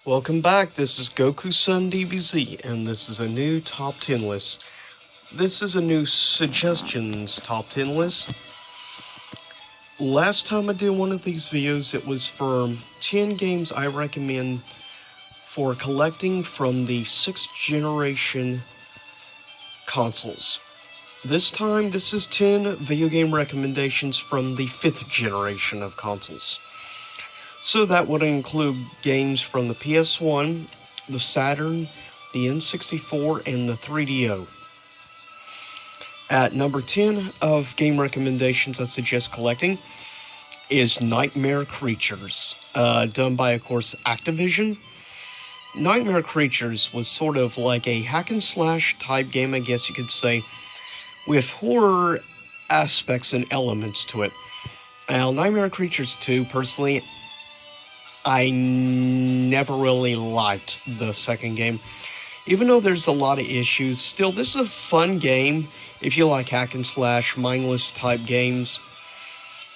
Welcome back, this is Goku-Sun DBZ, and this is a new top 10 list. This is a new suggestions top 10 list. Last time I did one of these videos, it was for 10 games I recommend for collecting from the 6th generation consoles. This time, this is 10 video game recommendations from the 5th generation of consoles. So that would include games from the PS1, the Saturn, the N64, and the 3DO. At number 10 of game recommendations I suggest collecting is Nightmare Creatures, done by, of course, Activision. Nightmare Creatures was sort of like a hack and slash type game, I guess you could say, with horror aspects and elements to it. Now, Nightmare Creatures 2, personally, I never really liked the second game. Even though there's a lot of issues, still, this is a fun game if you like hack and slash, mindless type games.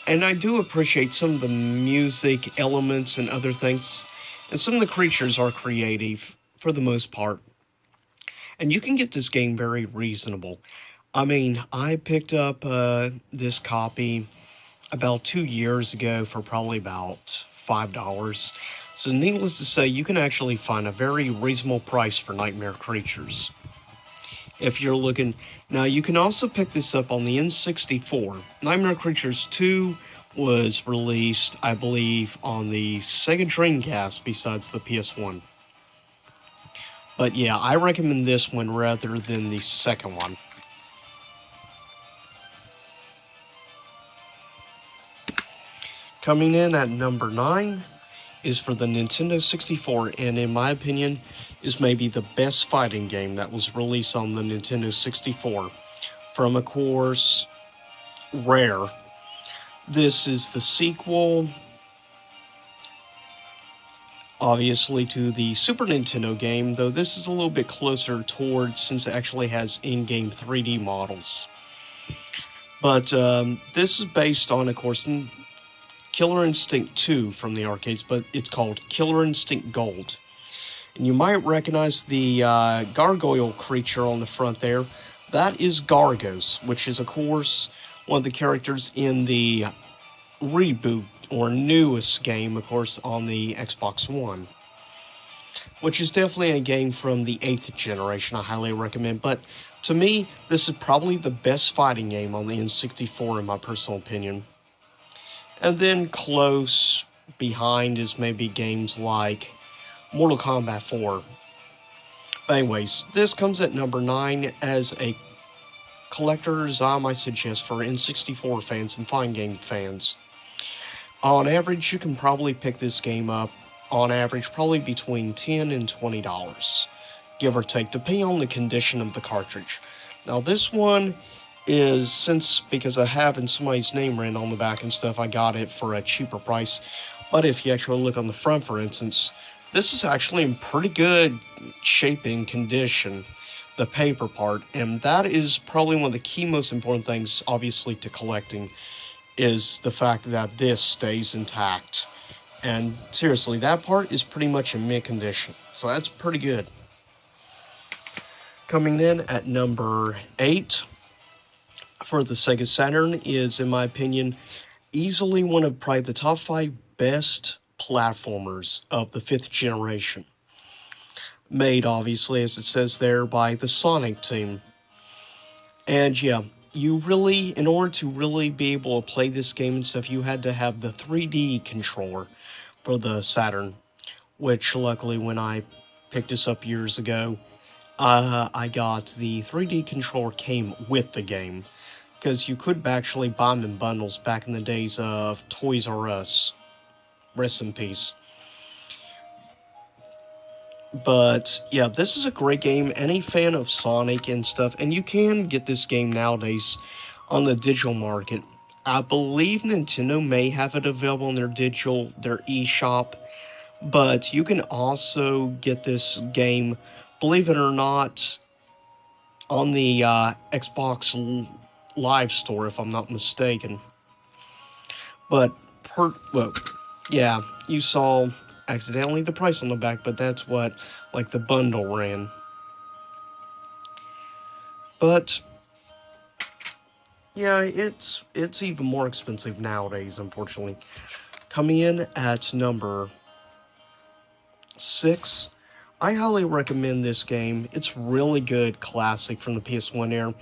And I do appreciate some of the music elements and other things. And some of the creatures are creative, for the most part. And you can get this game very reasonable. I mean, I picked up this copy about 2 years ago for probably about $5. So needless to say, you can actually find a very reasonable price for Nightmare Creatures. If you're looking... Now, you can also pick this up on the N64. Nightmare Creatures 2 was released, I believe, on the Sega Dreamcast besides the PS1. But yeah, I recommend this one rather than the second one. Coming in at number 9 is for the Nintendo 64, and in my opinion, is maybe the best fighting game that was released on the Nintendo 64. From, of course, Rare. This is the sequel, obviously, to the Super Nintendo game, though this is a little bit closer towards, since it actually has in-game 3D models. But this is based on, of course, Killer Instinct 2 from the arcades, but it's called Killer Instinct Gold. And you might recognize the gargoyle creature on the front there. That is Gargos, which is, of course, one of the characters in the reboot, or newest game, of course, on the Xbox One. Which is definitely a game from the 8th generation I highly recommend, but to me, this is probably the best fighting game on the N64 in my personal opinion. And then close behind is maybe games like Mortal Kombat 4. But anyways, this comes at number 9 as a collector's item I suggest for N64 fans and fine game fans. On average, you can probably pick this game up, on average, probably between $10 and $20, give or take, depending on the condition of the cartridge. Now this one is, because I have in somebody's name written on the back and stuff, I got it for a cheaper price. But if you actually look on the front, for instance, this is actually in pretty good shape and condition, the paper part, and that is probably one of the key most important things, obviously, to collecting, is the fact that this stays intact. And seriously, that part is pretty much in mint condition, so that's pretty good. Coming in at number 8 for the Sega Saturn is, in my opinion, easily one of probably the top 5 best platformers of the 5th generation. Made, obviously, as it says there, by the Sonic team. And yeah, you really, in order to really be able to play this game and stuff, you had to have the 3D controller for the Saturn, which luckily when I picked this up years ago, I got the 3D controller came with the game, because you could actually buy them in bundles back in the days of Toys R Us. Rest in peace. But yeah, this is a great game. Any fan of Sonic and stuff, and you can get this game nowadays on the digital market. I believe Nintendo may have it available in their eShop, but you can also get this game, believe it or not, on the Xbox Live Store, if I'm not mistaken. But, yeah, you saw accidentally the price on the back, but that's what, like, the bundle ran. But yeah, it's even more expensive nowadays, unfortunately. Coming in at number 6, I highly recommend this game. It's really good, classic from the PS1 era.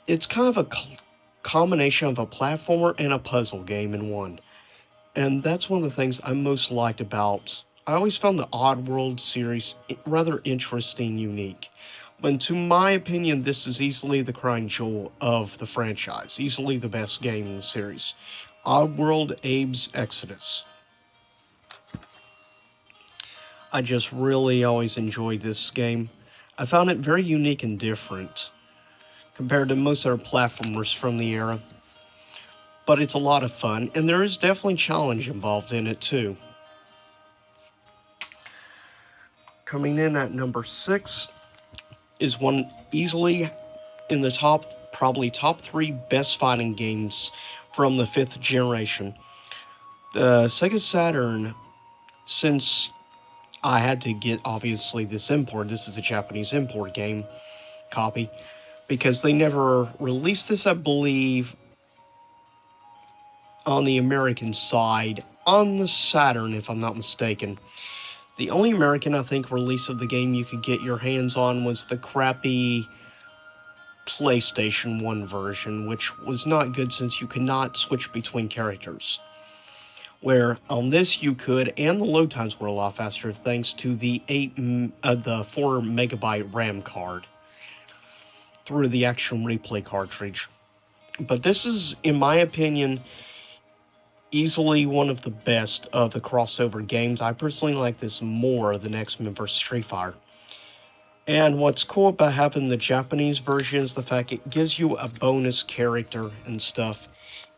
It's kind of a combination of a platformer and a puzzle game in one. And that's one of the things I most liked about. I always found the Oddworld series rather interesting, unique. But to my opinion, this is easily the crown jewel of the franchise. Easily the best game in the series. Oddworld Abe's Exodus. I just really always enjoyed this game. I found it very unique and different compared to most other platformers from the era. But it's a lot of fun, and there is definitely challenge involved in it too. Coming in at number 6 is one easily in the probably top 3 best fighting games from the 5th generation. The Sega Saturn, since I had to get, obviously, this is a Japanese import game copy, because they never released this, I believe, on the American side, on the Saturn, if I'm not mistaken. The only American, I think, release of the game you could get your hands on was the crappy PlayStation 1 version, which was not good since you could not switch between characters. Where on this you could, and the load times were a lot faster thanks to the 4 megabyte RAM card through the Action Replay cartridge. But this is, in my opinion, easily one of the best of the crossover games. I personally like this more than X-Men vs. Street Fighter. And what's cool about having the Japanese version is the fact it gives you a bonus character and stuff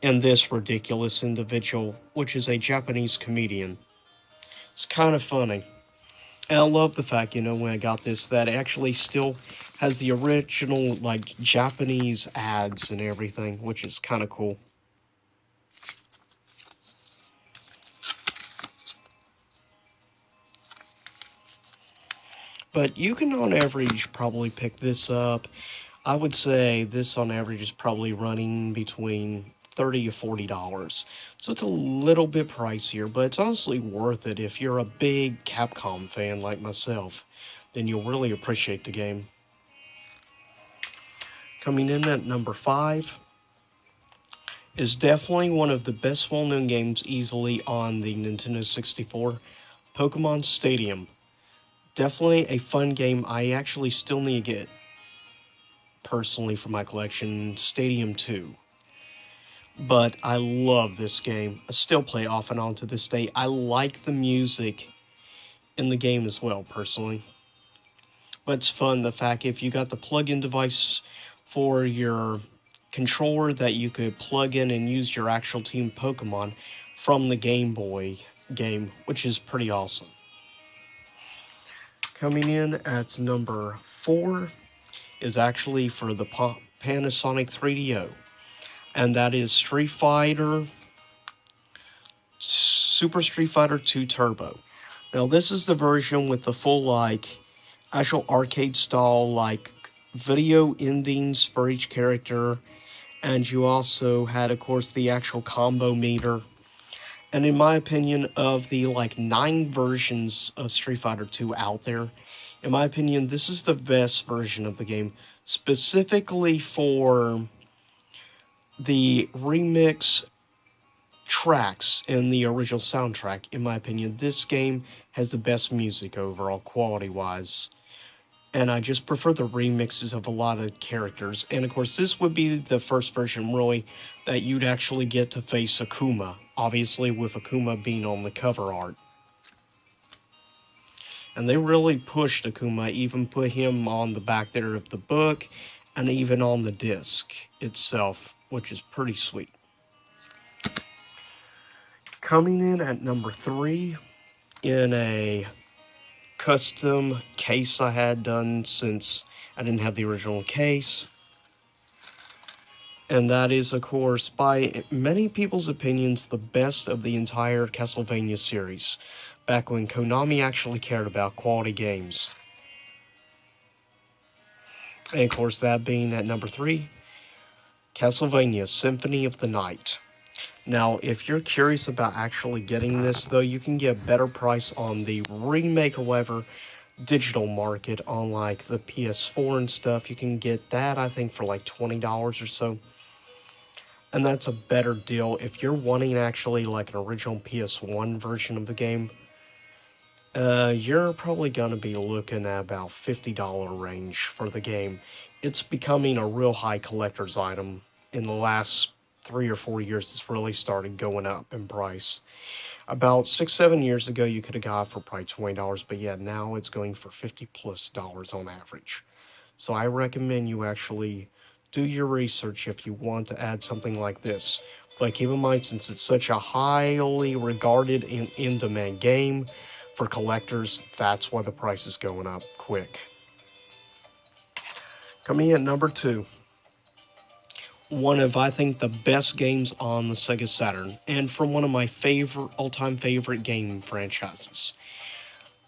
in this ridiculous individual, which is a Japanese comedian. It's kind of funny. And I love the fact, when I got this, that it actually still has the original, Japanese ads and everything, which is kind of cool. But you can, on average, probably pick this up. I would say this, on average, is probably running between $30 to $40. So it's a little bit pricier, but it's honestly worth it if you're a big Capcom fan like myself. Then you'll really appreciate the game. Coming in at number 5 is definitely one of the best well-known games easily on the Nintendo 64, Pokemon Stadium. Definitely a fun game I actually still need to get, personally, for my collection, Stadium 2. But I love this game. I still play off and on to this day. I like the music in the game as well, personally. But it's fun, the fact if you got the plug-in device for your controller that you could plug in and use your actual team Pokemon from the Game Boy game, which is pretty awesome. Coming in at number 4 is actually for the Panasonic 3DO, and that is Super Street Fighter 2 Turbo. Now, this is the version with the full, actual arcade style, video endings for each character, and you also had, of course, the actual combo meter. And in my opinion, of the 9 versions of Street Fighter 2 out there, in my opinion, this is the best version of the game, specifically for the remix tracks in the original soundtrack. In my opinion, this game has the best music overall, quality-wise. And I just prefer the remixes of a lot of characters. And of course, this would be the first version, really, that you'd actually get to face Akuma. Obviously, with Akuma being on the cover art. And they really pushed Akuma, even put him on the back there of the book, and even on the disc itself, which is pretty sweet. Coming in at number 3, in a custom case I had done since I didn't have the original case. And that is, of course, by many people's opinions, the best of the entire Castlevania series. back when Konami actually cared about quality games. And of course, that being at number 3, Castlevania Symphony of the Night. Now, if you're curious about actually getting this, though, you can get a better price on the remake or whatever digital market on like the PS4 and stuff. You can get that, I think, for like $20 or so. And that's a better deal if you're wanting actually like an original PS1 version of the game. You're probably going to be looking at about $50 range for the game. It's becoming a real high collector's item. In the last 3 or 4 years, it's really started going up in price. About 6-7 years ago, you could have got it for probably $20, but yeah, now it's going for $50+ on average. So I recommend you actually do your research if you want to add something like this. But keep in mind, since it's such a highly regarded and in-demand game for collectors, that's why the price is going up quick. Coming in at number 2, one of, I think, the best games on the Sega Saturn, and from one of my all-time favorite game franchises.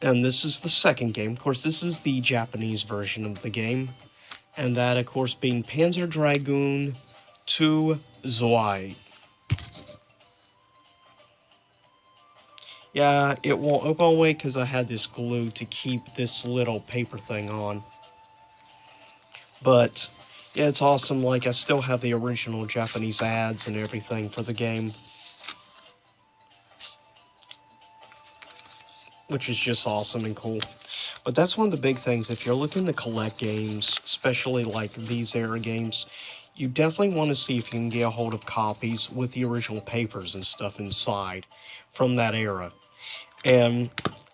And this is the second game. Of course, this is the Japanese version of the game, and that, of course, being Panzer Dragoon 2 Zwei. Yeah, it won't open all the way because I had this glue to keep this little paper thing on. But yeah, it's awesome. Like, I still have the original Japanese ads and everything for the game, which is just awesome and cool. But that's one of the big things. If you're looking to collect games, especially like these era games, you definitely want to see if you can get a hold of copies with the original papers and stuff inside from that era. And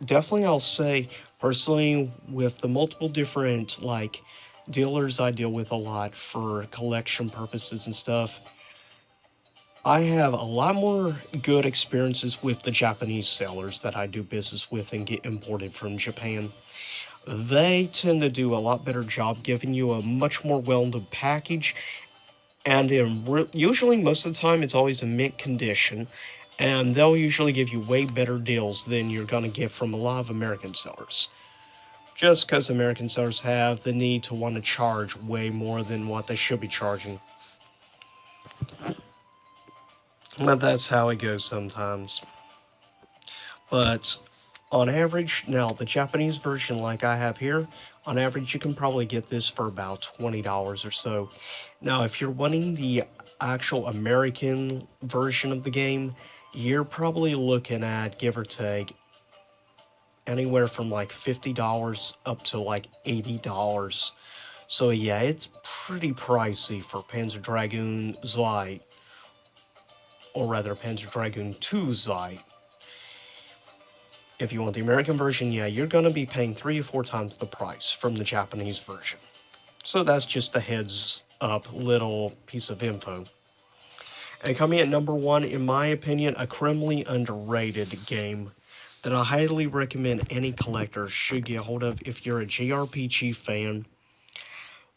definitely I'll say, personally, with the multiple different, like, dealers I deal with a lot for collection purposes and stuff, I have a lot more good experiences with the Japanese sellers that I do business with and get imported from Japan. They tend to do a lot better job giving you a much more well-done package, and usually most of the time it's always in mint condition, and they'll usually give you way better deals than you're going to get from a lot of American sellers. Just because American sellers have the need to want to charge way more than what they should be charging. But that's how it goes sometimes. But on average, now the Japanese version like I have here, on average you can probably get this for about $20 or so. Now if you're wanting the actual American version of the game, you're probably looking at, give or take, anywhere from like $50 up to like $80. So yeah, it's pretty pricey for Panzer Dragoon Zwei, or rather Panzer Dragoon 2 Zwei. If you want the American version, yeah, you're going to be paying 3 or 4 times the price from the Japanese version. So that's just a heads up little piece of info. And coming at number 1, in my opinion, a criminally underrated game that I highly recommend any collector should get a hold of if you're a JRPG fan,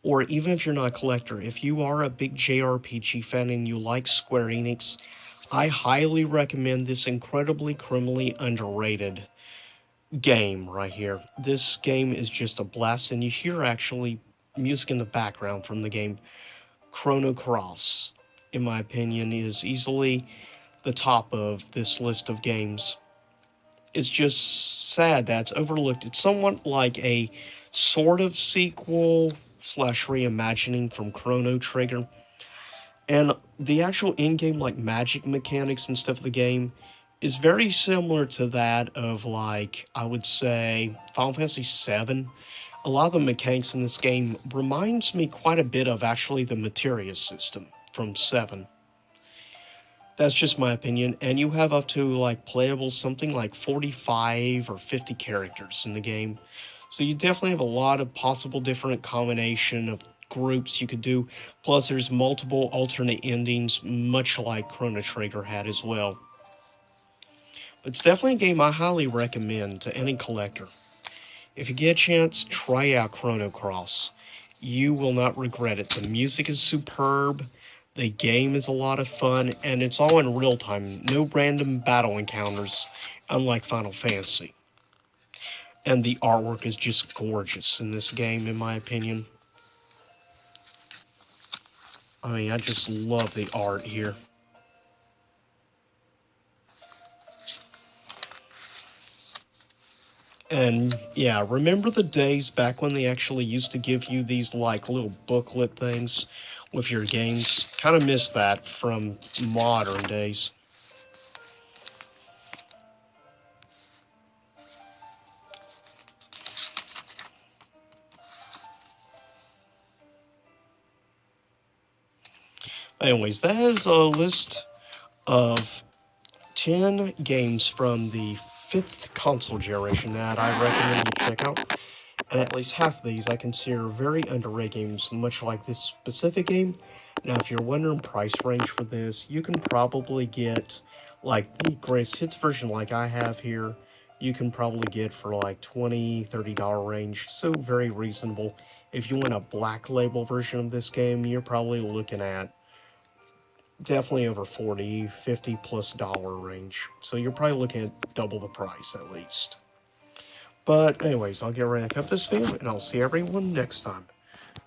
or even if you're not a collector. If you are a big JRPG fan and you like Square Enix, I highly recommend this incredibly criminally underrated game right here. This game is just a blast, and you hear actually music in the background from the game. Chrono Cross, in my opinion, is easily the top of this list of games. It's just sad that it's overlooked. It's somewhat like a sort of sequel / reimagining from Chrono Trigger. And the actual in-game, like, magic mechanics and stuff of the game is very similar to that of, like, I would say, Final Fantasy VII. A lot of the mechanics in this game reminds me quite a bit of, actually, the Materia system from 7. That's just my opinion. And you have up to, like, playable something like 45 or 50 characters in the game. So you definitely have a lot of possible different combination of groups you could do. Plus, there's multiple alternate endings, much like Chrono Trigger had as well. But it's definitely a game I highly recommend to any collector. If you get a chance, try out Chrono Cross. You will not regret it. The music is superb. The game is a lot of fun, and it's all in real time. No random battle encounters, unlike Final Fantasy. And the artwork is just gorgeous in this game, in my opinion. I mean, I just love the art here. And yeah, remember the days back when they actually used to give you these like little booklet things with your games? Kind of miss that from modern days. Anyways, that is a list of 10 games from the 5th console generation that I recommend you check out. And at least half of these I consider very underrated games, much like this specific game. Now, if you're wondering price range for this, you can probably get, like, the greatest hits version like I have here, you can probably get for like $20, $30 range, so very reasonable. If you want a black label version of this game, you're probably looking at definitely over 40, 50 plus dollar range. So you're probably looking at double the price at least. But anyways, I'll get ready to cut this video, and I'll see everyone next time.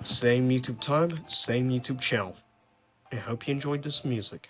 Same YouTube time, same YouTube channel. I hope you enjoyed this music.